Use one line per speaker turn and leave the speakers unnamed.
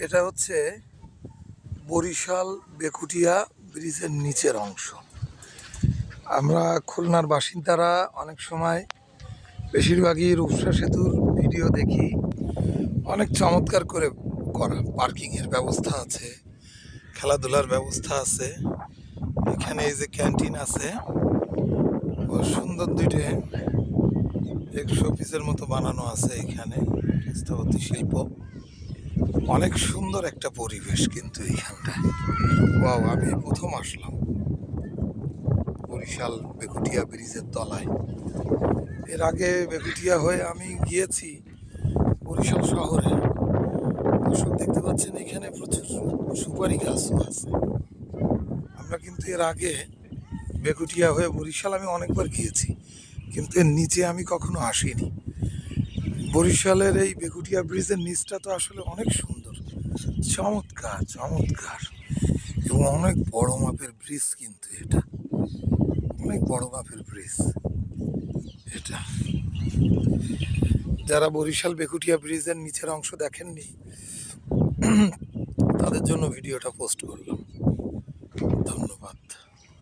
এটা হচ্ছে বরিশাল বেকুটিয়া ব্রিজের নিচের অংশ। আমরা খুলনার বাসিন্দারা অনেক সময় বেশিরভাগই রূপসা সেতুর ভিডিও দেখি। অনেক চমৎকার করে করা, পার্কিংয়ের ব্যবস্থা আছে, খেলাধুলার ব্যবস্থা আছে। এখানে এই যে ক্যান্টিন আছে, ও সুন্দর দুইটে শোপিসের মতো বানানো আছে। এখানে স্থাপত্য শিল্প, অনেক সুন্দর একটা পরিবেশ। কিন্তু এইখানটায় ওয়াও, আমি প্রথম আসলাম বরিশাল বেকুটিয়া ব্রিজের তলায়। এর আগে বেকুটিয়া হয়ে আমি গিয়েছি বরিশাল শহরে। দর্শক দেখতে পাচ্ছেন এখানে প্রচুর সুপারি গাছও আছে। আমরা কিন্তু এর আগে বেকুটিয়া হয়ে বরিশাল আমি অনেকবার গিয়েছি, কিন্তু এর নিচে আমি কখনো আসিনি। বরিশালের এই বেকুটিয়া ব্রিজের নিচটা তো আসলে অনেক সুন্দর, চমৎকার চমৎকার, এবং অনেক বড় মাপের ব্রিজ। কিন্তু এটা অনেক বড় মাপের ব্রিজ। এটা যারা বরিশাল বেকুটিয়া ব্রিজের নিচের অংশ দেখেননি, তাদের জন্য ভিডিওটা পোস্ট করলাম। ধন্যবাদ।